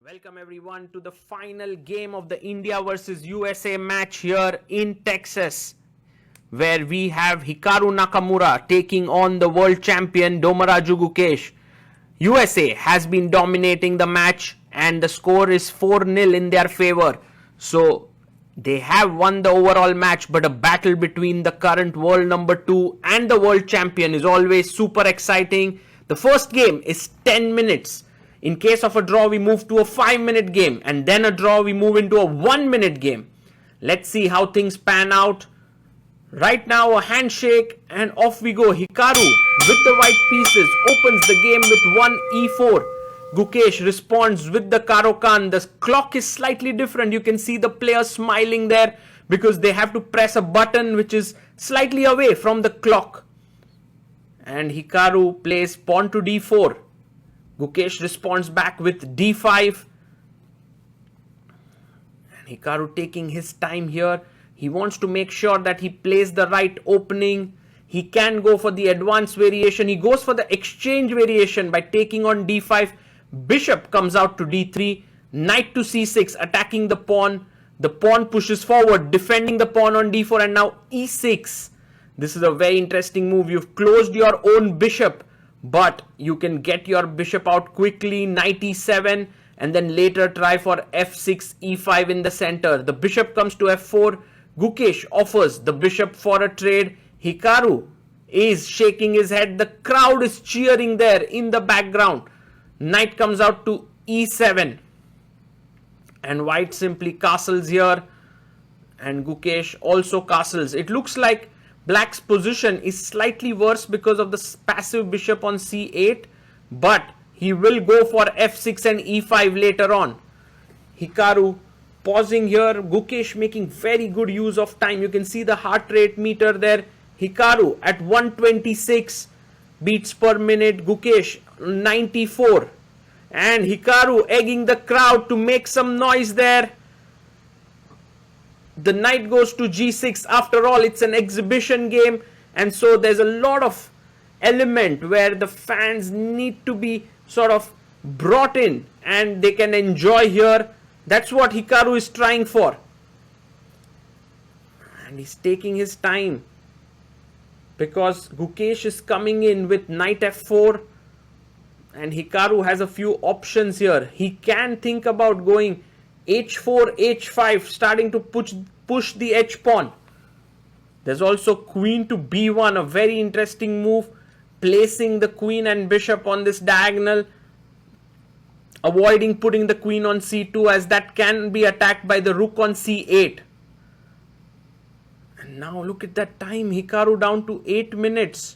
Welcome everyone to the final game of the India versus USA match here in Texas, where we have Hikaru Nakamura taking on the world champion Domaraju Gukesh. USA has been dominating the match and the score is 4-0 in their favor. So they have won the overall match, but a battle between the current world number 2 and the world champion is always super exciting. The first game is 10 minutes. In case of a draw, we move to a 5-minute game, and then a draw, we move into a 1-minute game. Let's see how things pan out. Right now, a handshake, and off we go. Hikaru, with the white pieces, opens the game with 1 e4. Gukesh responds with the Karokan. The clock is slightly different. You can see the players smiling there because they have to press a button which is slightly away from the clock. And Hikaru plays pawn to d4. Gukesh responds back with d5. And Hikaru taking his time here. He wants to make sure that he plays the right opening. He can go for the advanced variation. He goes for the exchange variation by taking on d5. Bishop comes out to d3. Knight to c6, attacking the pawn. The pawn pushes forward, defending the pawn on d4, and now e6. This is a very interesting move. You've closed your own bishop, but you can get your bishop out quickly. Knight e7, and then later try for f6, e5 in the center. The bishop comes to f4. Gukesh offers the bishop for a trade. Hikaru is shaking his head. The crowd is cheering there in the background. Knight comes out to e7. And white simply castles here. And Gukesh also castles. It looks like black's position is slightly worse because of the passive bishop on c8. But he will go for f6 and e5 later on. Hikaru pausing here. Gukesh making very good use of time. You can see the heart rate meter there. Hikaru at 126 beats per minute. Gukesh 94. And Hikaru egging the crowd to make some noise there. The knight goes to g6. After all, it's an exhibition game. And so there's a lot of element where the fans need to be sort of brought in. And they can enjoy here. That's what Hikaru is trying for. And he's taking his time, because Gukesh is coming in with knight f4. And Hikaru has a few options here. He can think about going h4, h5, starting to push the h-pawn. There's also queen to b1, a very interesting move. Placing the queen and bishop on this diagonal. Avoiding putting the queen on c2, as that can be attacked by the rook on c8. And now look at that time. Hikaru down to 8 minutes.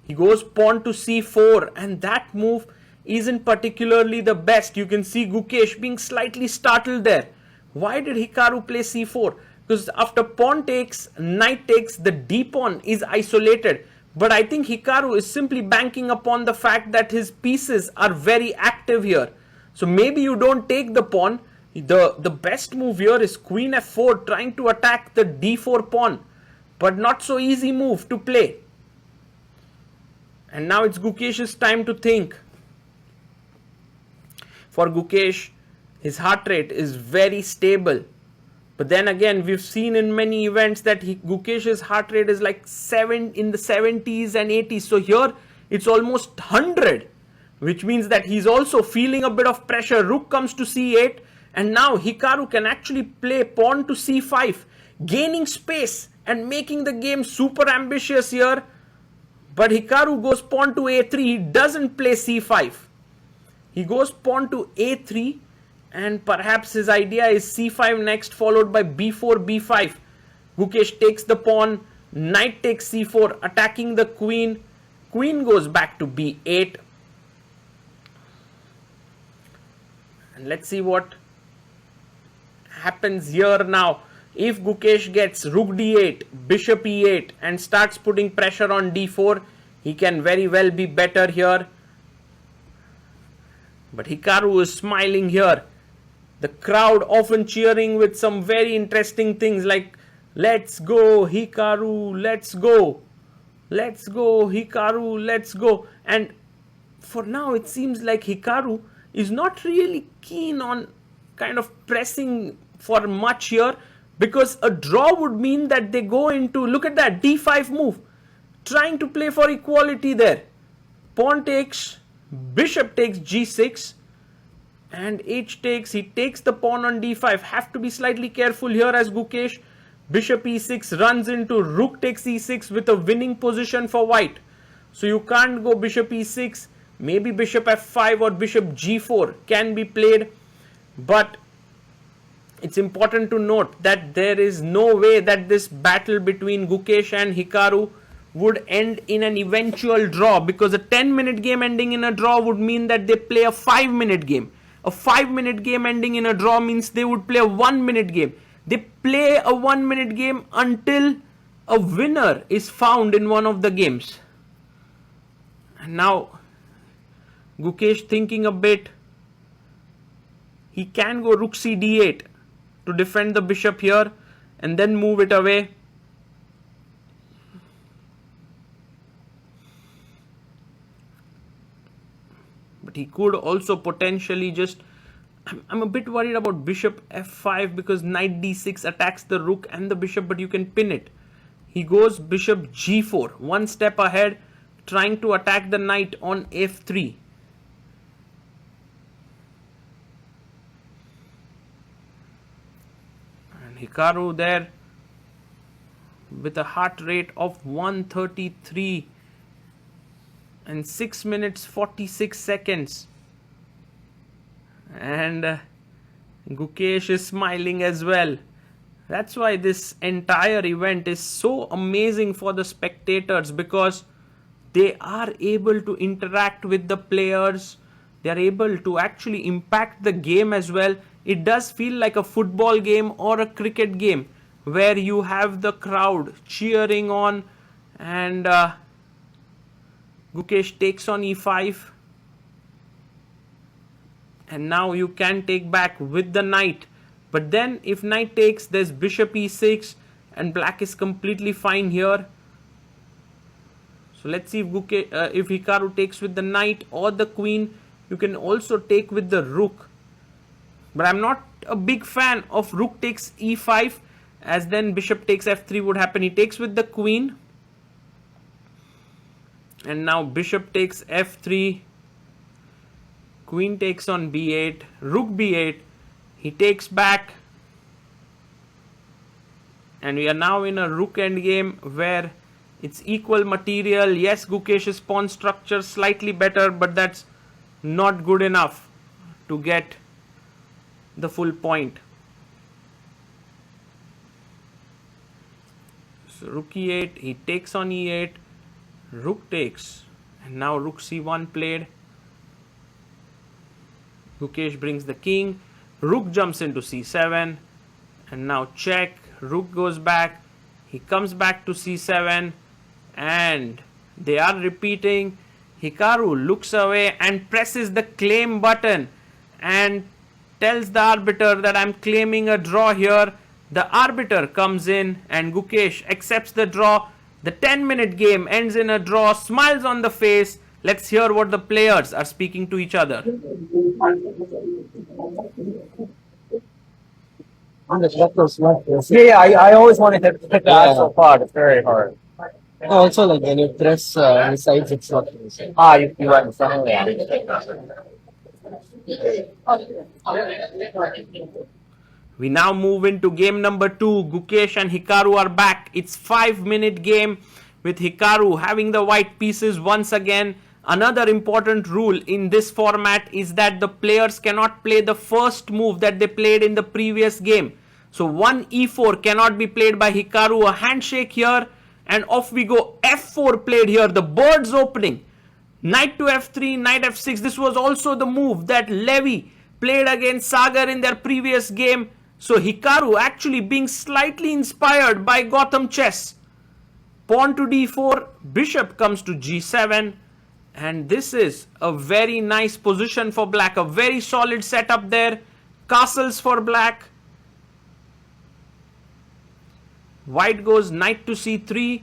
He goes pawn to c4, and that move isn't particularly the best. You can see Gukesh being slightly startled there. Why did Hikaru play c4? Because after pawn takes, knight takes, the d pawn is isolated. But I think Hikaru is simply banking upon the fact that his pieces are very active here. So maybe you don't take the pawn. The best move here is queen f4, trying to attack the d4 pawn. But not so easy move to play. And now it's Gukesh's time to think. For Gukesh, his heart rate is very stable. But then again, we've seen in many events that Gukesh's heart rate is like in the 70s and 80s. So here, it's almost 100. Which means that he's also feeling a bit of pressure. Rook comes to c8. And now Hikaru can actually play pawn to c5. Gaining space and making the game super ambitious here. But Hikaru goes pawn to a3. He doesn't play c5. He goes pawn to a3. And perhaps his idea is c5 next, followed by b4, b5. Gukesh takes the pawn. Knight takes c4, attacking the queen. Queen goes back to b8. And let's see what happens here now. If Gukesh gets rook d8, bishop e8, and starts putting pressure on d4, he can very well be better here. But Hikaru is smiling here. The crowd often cheering with some very interesting things like, "Let's go, Hikaru, let's go. Let's go, Hikaru, let's go." And for now, it seems like Hikaru is not really keen on kind of pressing for much here, because a draw would mean that they go into, look at that, d5 move, trying to play for equality there. Pawn takes, bishop takes g6, and h takes, he takes the pawn on d5. Have to be slightly careful here as Gukesh. Bishop e6 runs into rook takes e6 with a winning position for white. So you can't go bishop e6, maybe bishop f5 or bishop g4 can be played, but it's important to note that there is no way that this battle between Gukesh and Hikaru would end in an eventual draw, because a 10-minute game ending in a draw would mean that they play a 5-minute game. A 5-minute game ending in a draw means they would play a 1-minute game. They play a 1-minute game until a winner is found in one of the games. And now Gukesh thinking a bit. He can go rook c d8 to defend the bishop here and then move it away. But he could also potentially just, I'm a bit worried about bishop f5 because knight d6 attacks the rook and the bishop, but you can pin it. He goes bishop g4, one step ahead, trying to attack the knight on f3. And Hikaru there with a heart rate of 133 and 6 minutes 46 seconds. And Gukesh is smiling as well. That's why this entire event is so amazing for the spectators, because they are able to interact with the players. They are able to actually impact the game as well. It does feel like a football game or a cricket game where you have the crowd cheering on. And Gukesh takes on e5. And now you can take back with the knight. But then if knight takes, there's bishop e6 and black is completely fine here. So let's see if Hikaru takes with the knight or the queen. You can also take with the rook. But I'm not a big fan of rook takes e5, as then bishop takes f3 would happen. He takes with the queen. And now bishop takes f3. Queen takes on b8. Rook b8. He takes back. And we are now in a rook endgame where it's equal material. Yes, Gukesh's pawn structure slightly better, but that's not good enough to get the full point. So rook e8, he takes on e8, rook takes, and now rook c1 played. Gukesh brings the king, rook jumps into c7, and now check, rook goes back, he comes back to c7, and they are repeating. Hikaru looks away and presses the claim button and tells the arbiter that I'm claiming a draw here. The arbiter comes in and Gukesh accepts the draw. The 10-minute game ends in a draw, smiles on the face. Let's hear what the players are speaking to each other. Yeah, I always wanted to hit the actual pod. It's very hard. Also, like when you press the sides, it's not easy. You went in front of We now move into game number 2. Gukesh and Hikaru are back. It's 5-minute game with Hikaru having the white pieces once again. Another important rule in this format is that the players cannot play the first move that they played in the previous game. So 1 e4 cannot be played by Hikaru. A handshake here and off we go. f4 played here. The bird's opening. Knight to f3, knight f6. This was also the move that Levy played against Sagar in their previous game. So Hikaru actually being slightly inspired by Gotham chess. Pawn to d4, bishop comes to g7. And this is a very nice position for black. A very solid setup there. Castles for black. White goes knight to c3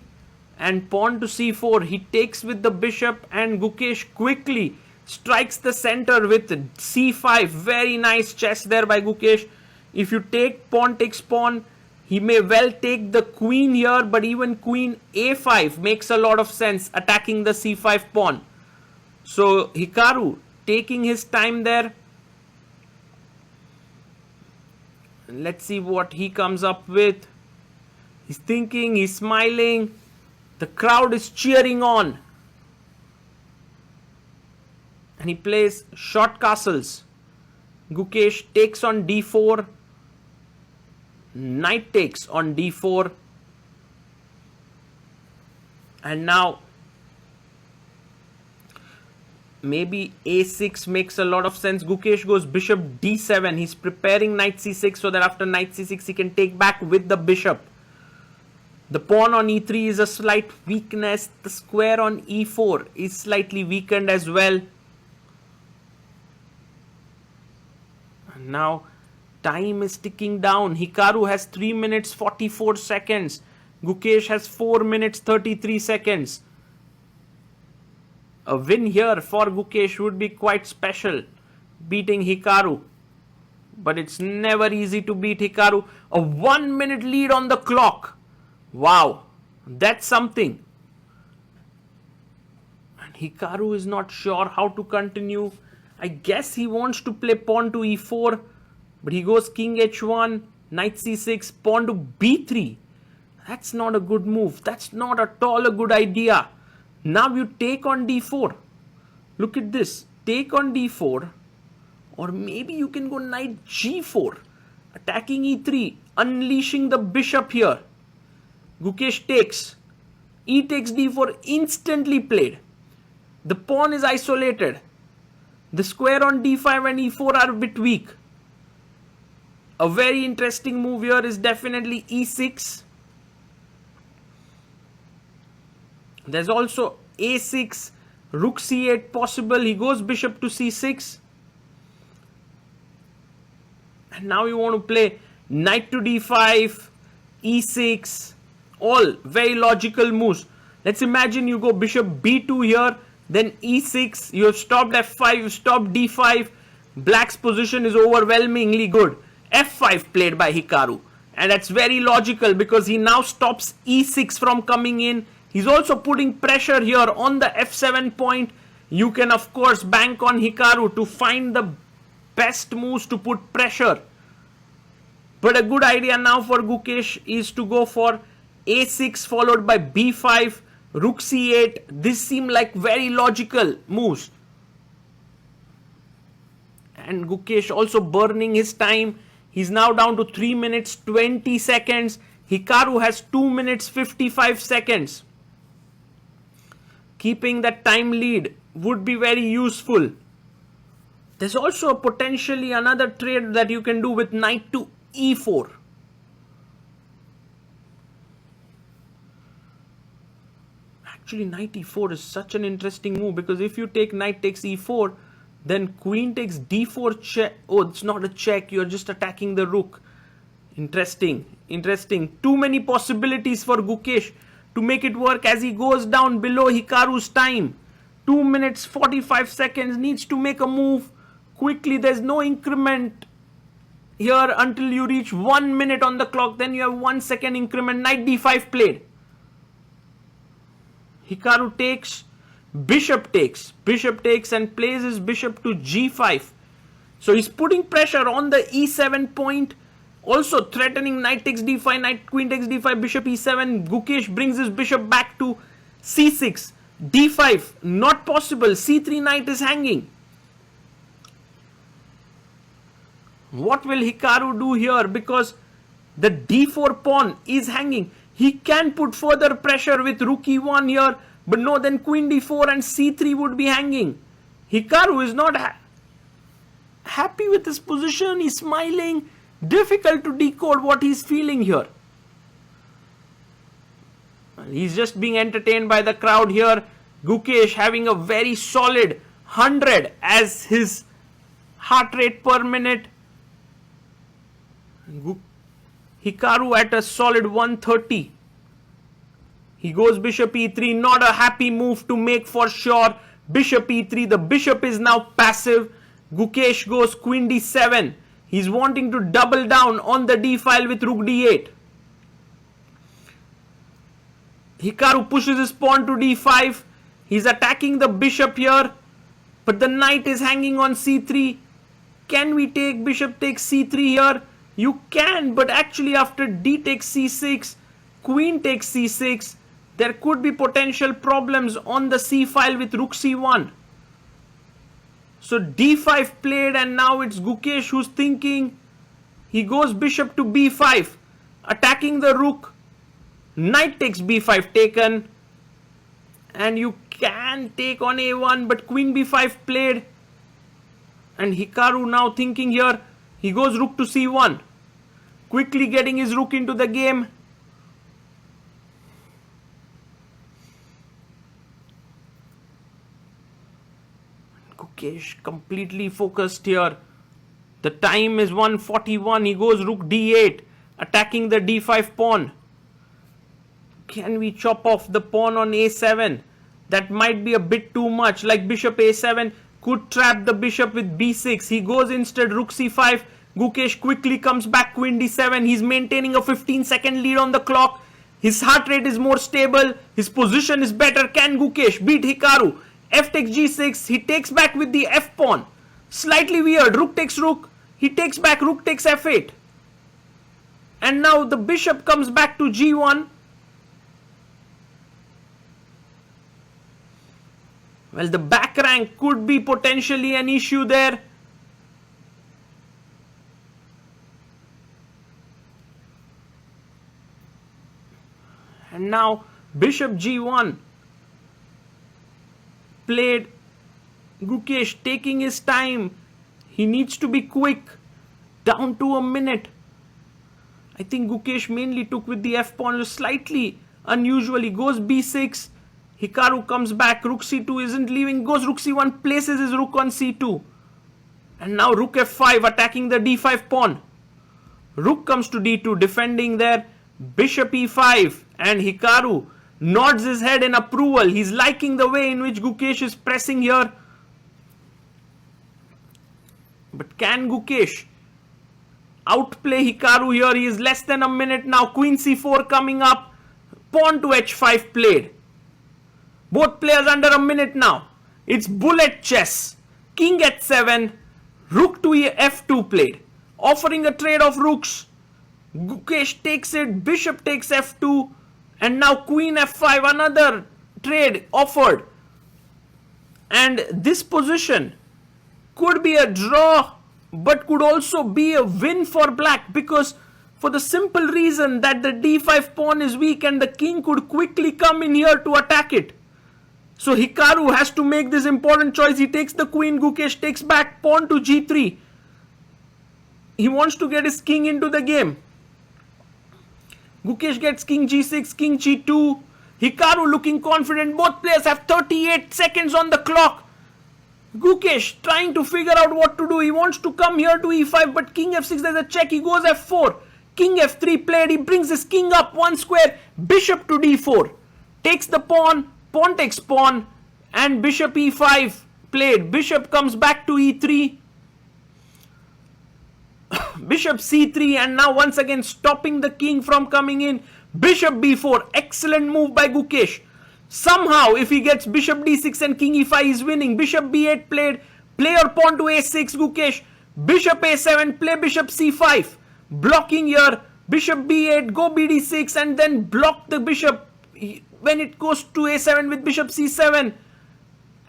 and pawn to c4. He takes with the bishop and Gukesh quickly strikes the center with c5. Very nice chess there by Gukesh. If you take pawn takes pawn, he may well take the queen here, but even queen a5 makes a lot of sense, attacking the c5 pawn. So Hikaru taking his time there. Let's see what he comes up with. He's thinking, he's smiling. The crowd is cheering on. And he plays short castles. Gukesh takes on d4. Knight takes on d4. And now maybe a6 makes a lot of sense. Gukesh goes bishop d7. He's preparing knight c6 so that after knight c6 he can take back with the bishop. The pawn on e3 is a slight weakness. The square on e4 is slightly weakened as well. And now time is ticking down. Hikaru has 3 minutes 44 seconds. Gukesh has 4 minutes 33 seconds. A win here for Gukesh would be quite special, beating Hikaru. But it's never easy to beat Hikaru. A 1 minute lead on the clock. Wow, that's something. And Hikaru is not sure how to continue. I guess he wants to play pawn to e4, but he goes king h1, knight c6, pawn to b3. That's not a good move. That's not at all a good idea. Now you take on d4. Look at this. Take on d4. Or maybe you can go knight g4. Attacking e3. Unleashing the bishop here. Gukesh takes. E takes d4. Instantly played. The pawn is isolated. The square on d5 and e4 are a bit weak. A very interesting move here is definitely e6. There's also a6, rook c8 possible. He goes bishop to c6. And now you want to play knight to d5, e6. All very logical moves. Let's imagine you go bishop b2 here, then e6. You have stopped f5, you stopped d5. Black's position is overwhelmingly good. f5 played by Hikaru. And that's very logical because he now stops e6 from coming in. He's also putting pressure here on the f7 point. You can of course bank on Hikaru to find the best moves to put pressure. But a good idea now for Gukesh is to go for a6 followed by b5, rook c8. This seem like very logical moves. And Gukesh also burning his time. He's now down to 3 minutes 20 seconds. Hikaru has 2 minutes 55 seconds. Keeping that time lead would be very useful. There's also potentially another trade that you can do with knight to e4. Actually, knight e4 is such an interesting move because if you take knight takes e4, then queen takes d4 check. Oh, it's not a check. You're just attacking the rook. Interesting. Interesting. Too many possibilities for Gukesh to make it work as he goes down below Hikaru's time. 2 minutes 45 seconds. Needs to make a move quickly. There's no increment here until you reach 1 minute on the clock. Then you have 1 second increment. Knight d5 played. Hikaru takes. Bishop takes and plays his bishop to g5. So he's putting pressure on the e7 point. Also threatening knight takes d5, knight queen takes d5, bishop e7. Gukesh brings his bishop back to c6. d5 not possible. c3 knight is hanging. What will Hikaru do here? Because the d4 pawn is hanging. He can put further pressure with rook e1 here. But no, then queen d4 and c3 would be hanging. Hikaru is not happy with his position. He's smiling. Difficult to decode what he's feeling here. He's just being entertained by the crowd here. Gukesh having a very solid 100 as his heart rate per minute. Hikaru at a solid 130. He goes bishop e3, not a happy move to make for sure. Bishop e3. The bishop is now passive. Gukesh goes queen d7. He's wanting to double down on the d file with rook d8. Hikaru pushes his pawn to d5. He's attacking the bishop here, but the knight is hanging on c3. Can we take bishop takes c3 here? You can, but actually after d takes c6, queen takes c6, there could be potential problems on the c file with rook c1. So d5 played, and now it's Gukesh who's thinking. He goes bishop to b5, attacking the rook. Knight takes b5 taken, and you can take on a1, but queen b5 played. And Hikaru now thinking here, he goes rook to c1, quickly getting his rook into the game. Gukesh completely focused here. The time is 1:41. He goes rook d8, attacking the d5 pawn. Can we chop off the pawn on a7? That might be a bit too much. Like bishop a7 could trap the bishop with b6. He goes instead rook c5. Gukesh quickly comes back queen d7. He's maintaining a 15-second lead on the clock. His heart rate is more stable. His position is better. Can Gukesh beat Hikaru? F takes g6. He takes back with the f pawn. Slightly weird. Rook takes rook. He takes back. Rook takes f8. And now the bishop comes back to g1. Well, the back rank could be potentially an issue there. And now bishop g1 played. Gukesh taking his time. He needs to be quick. Down to a minute. I think Gukesh mainly took with the f pawn, slightly unusual. He goes b6. Hikaru comes back. Rook c2 isn't leaving. Goes rook c1. Places his rook on c2. And now rook f5 attacking the d5 pawn. Rook comes to d2 defending there. Bishop e5. And Hikaru nods his head in approval. He's liking the way in which Gukesh is pressing here. But can Gukesh outplay Hikaru here? He is less than a minute now. Queen c4 coming up. Pawn to h5 played. Both players under a minute now. It's bullet chess. King h7. Rook to f2 played. Offering a trade of rooks. Gukesh takes it. Bishop takes f2. And now queen f5. Another trade offered. And this position could be a draw, but could also be a win for black, because for the simple reason that the d5 pawn is weak and the king could quickly come in here to attack it. So Hikaru has to make this important choice. He takes the queen. Gukesh takes back pawn to g3. He wants to get his king into the game. Gukesh gets king g6, king g2. Hikaru looking confident. Both players have 38 seconds on the clock. Gukesh trying to figure out what to do. He wants to come here to e5, but king f6, there's a check. He goes f4. King f3 played. He brings his king up one square. Bishop to d4. Takes the pawn. Pawn takes pawn. And bishop e5 played. Bishop comes back to e3. Bishop c3, and now once again stopping the king from coming in. Bishop b4. Excellent move by Gukesh. Somehow, if he gets bishop d6 and king e5, he's winning. Bishop b8 played. Player pawn to a6, Gukesh. Bishop a7, play bishop c5. Blocking here. Bishop b8, go bd6, and then block the bishop when it goes to a7 with bishop c7.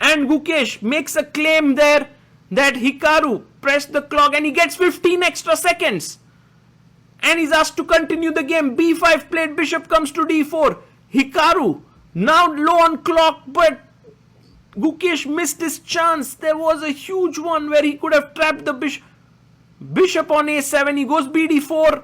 And Gukesh makes a claim there that Hikaru pressed the clock, and he gets 15 extra seconds. And he's asked to continue the game. b5 played, bishop comes to d4. Hikaru now low on clock, but Gukesh missed his chance. There was a huge one where he could have trapped the bishop. Bishop on a7, he goes bd4.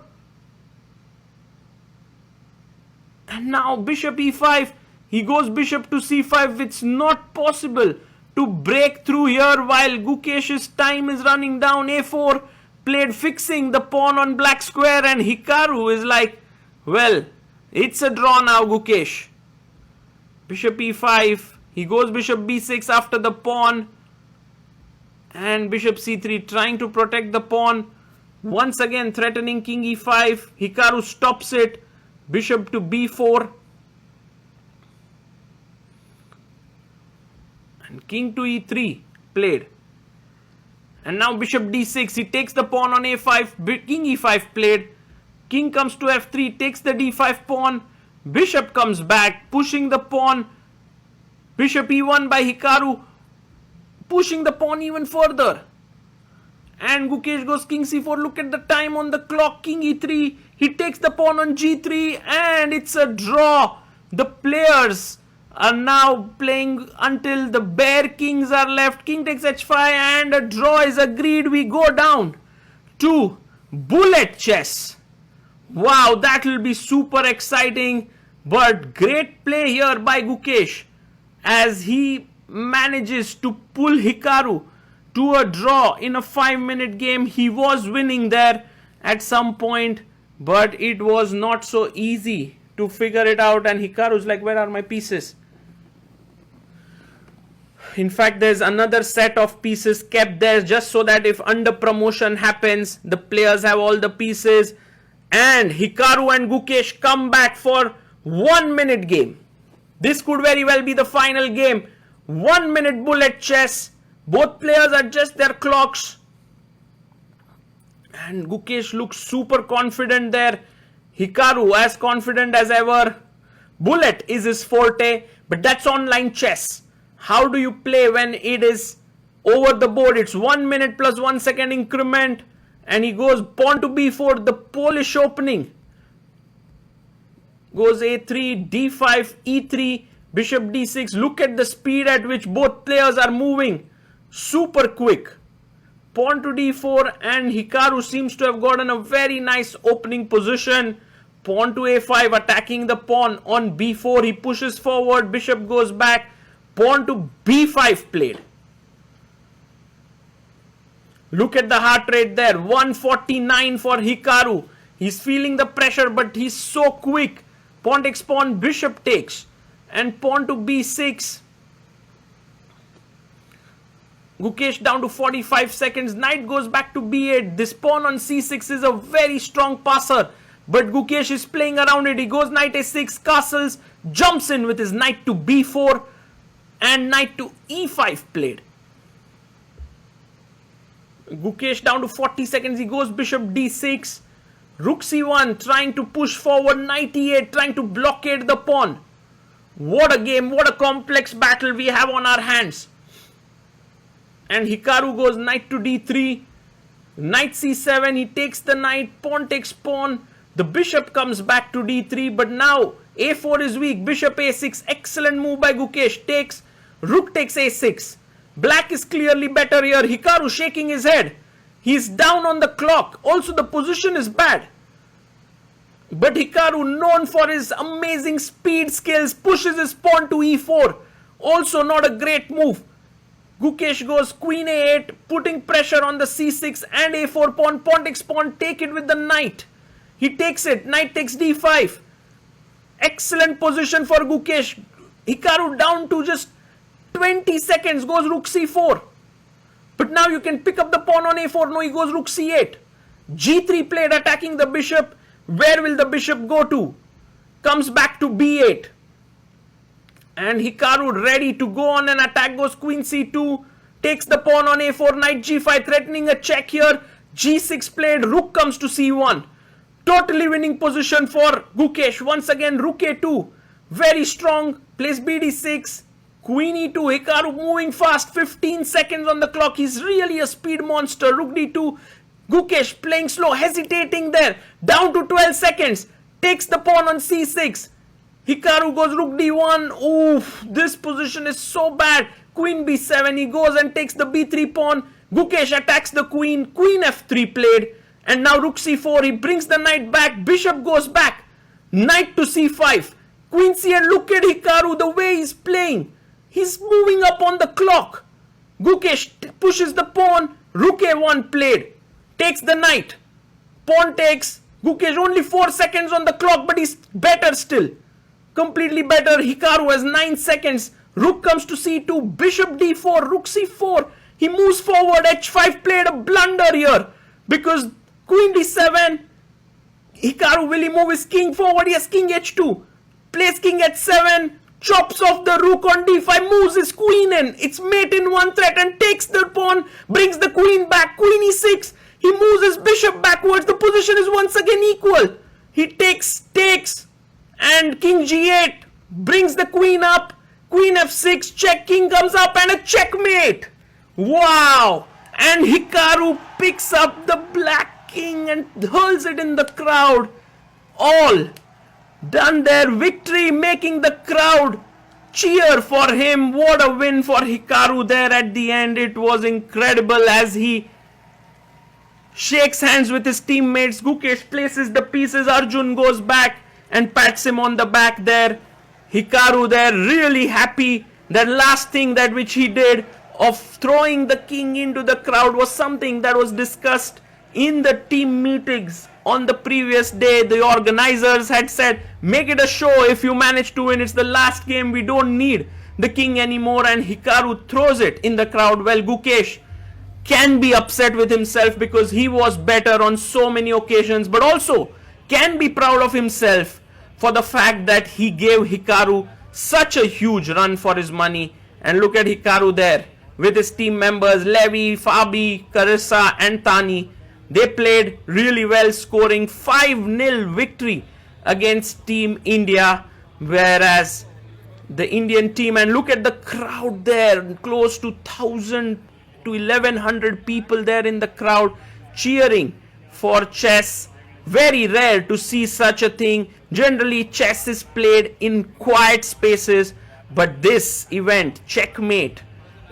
And now bishop e5, he goes bishop to c5. It's not possible to break through here while Gukesh's time is running down. a4 played, fixing the pawn on black square, and Hikaru is like, well, it's a draw now, Gukesh. Bishop e5, He goes bishop b6 after the pawn. And bishop c3 trying to protect the pawn. Once again threatening king e5. Hikaru stops it. Bishop to b4. And king to e3 played. And now bishop d6. He takes the pawn on a5. King e5 played. King comes to f3. Takes the d5 pawn. Bishop comes back. Pushing the pawn. Bishop e1 by Hikaru. Pushing the pawn even further. And Gukesh goes king c4. Look at the time on the clock. King e3. He takes the pawn on g3. And it's a draw. The players are now playing until the bare kings are left. King takes h5 and a draw is agreed. We go down to bullet chess. Wow, that will be super exciting. But great play here by Gukesh as he manages to pull Hikaru to a draw in a 5-minute game. He was winning there at some point, but it was not so easy to figure it out. And Hikaru's like, where are my pieces? In fact, there's another set of pieces kept there just so that if under promotion happens, the players have all the pieces. And Hikaru and Gukesh come back for 1-minute game. This could very well be the final game. 1-minute bullet chess. Both players adjust their clocks. And Gukesh looks super confident there. Hikaru as confident as ever. Bullet is his forte, but that's online chess. How do you play when it is over the board? It's 1 minute plus 1 second increment. And he goes pawn to b4, the Polish opening. Goes a3, d5, e3, bishop d6. Look at the speed at which both players are moving. Super quick. Pawn to d4 and Hikaru seems to have gotten a very nice opening position. Pawn to a5, attacking the pawn on b4. He pushes forward, bishop goes back. Pawn to b5 played. Look at the heart rate there. 149 for Hikaru. He's feeling the pressure, but he's so quick. Pawn takes pawn, bishop takes. And pawn to b6. Gukesh down to 45 seconds. Knight goes back to b8. This pawn on c6 is a very strong passer. But Gukesh is playing around it. He goes knight a6, castles, jumps in with his knight to b4. And knight to e5 played. Gukesh down to 40 seconds. He goes bishop d6. Rook c1 trying to push forward. Knight e8 trying to blockade the pawn. What a game. What a complex battle we have on our hands. And Hikaru goes knight to d3. Knight c7. He takes the knight. Pawn takes pawn. The bishop comes back to d3. But now a4 is weak. Bishop a6. Excellent move by Gukesh. Takes. Rook takes a6. Black is clearly better here. Hikaru shaking his head. He's down on the clock. Also, the position is bad. But Hikaru, known for his amazing speed skills, pushes his pawn to e4. Also, not a great move. Gukesh goes queen a8, putting pressure on the c6 and a4 pawn. Pawn takes pawn. Take it with the knight. He takes it. Knight takes d5. Excellent position for Gukesh. Hikaru down to just 20 seconds, goes rook c4. But now you can pick up the pawn on a4. No, he goes rook c8. g3 played, attacking the bishop. Where will the bishop go to? Comes back to b8. And Hikaru ready to go on an attack. Goes queen c2. Takes the pawn on a4. Knight g5, threatening a check here. g6 played. Rook comes to c1. Totally winning position for Gukesh. Once again, rook a2. Very strong. Plays bd6. Queen e2, Hikaru moving fast, 15 seconds on the clock. He's really a speed monster. Rook d2, Gukesh playing slow, hesitating there. Down to 12 seconds. Takes the pawn on c6. Hikaru goes rook d1. Oof, this position is so bad. Queen b7, he goes and takes the b3 pawn. Gukesh attacks the queen. Queen f3 played. And now rook c4, he brings the knight back. Bishop goes back. Knight to c5. Queen c8, look at Hikaru, the way he's playing. He's moving up on the clock. Gukesh pushes the pawn. Rook a1 played. Takes the knight. Pawn takes. Gukesh only 4 seconds on the clock, but he's better still. Completely better. Hikaru has 9 seconds. Rook comes to c2, bishop d4, rook c4. He moves forward, h5, played a blunder here because queen d7. Hikaru, will he move his king forward? Yes, king h2. Plays king h7, chops off the rook on d5, moves his queen in. It's mate in one threat and takes the pawn, brings the queen back. Queen e6. He moves his bishop backwards. The position is once again equal. He takes, and king g8 brings the queen up. Queen f6, check, king comes up and a checkmate. Wow! And Hikaru picks up the black king and hurls it in the crowd. All done their victory, making the crowd cheer for him. What a win for Hikaru there at the end. It was incredible as he shakes hands with his teammates. Gukesh places the pieces. Arjun goes back and pats him on the back there. Hikaru there really happy. That last thing that which he did of throwing the king into the crowd was something that was discussed in the team meetings on the previous day. The organizers had said, make it a show. If you manage to win, it's the last game. We don't need the king anymore. And Hikaru throws it in the crowd. Well, Gukesh can be upset with himself because he was better on so many occasions, but also can be proud of himself for the fact that he gave Hikaru such a huge run for his money. And look at Hikaru there with his team members Levi, Fabi, Carissa and Tani. They played really well, scoring 5-0 victory against Team India, whereas the Indian team, and look at the crowd there, close to 1,000 to 1,100 people there in the crowd cheering for chess. Very rare to see such a thing. Generally, chess is played in quiet spaces, but this event, checkmate,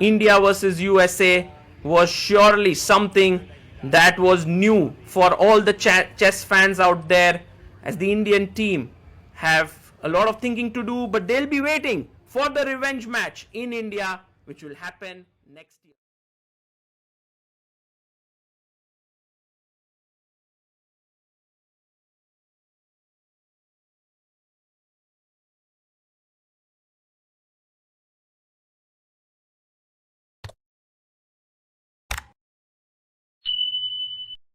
India versus USA, was surely something that was new for all the chess fans out there, as the Indian team have a lot of thinking to do, but they'll be waiting for the revenge match in India, which will happen next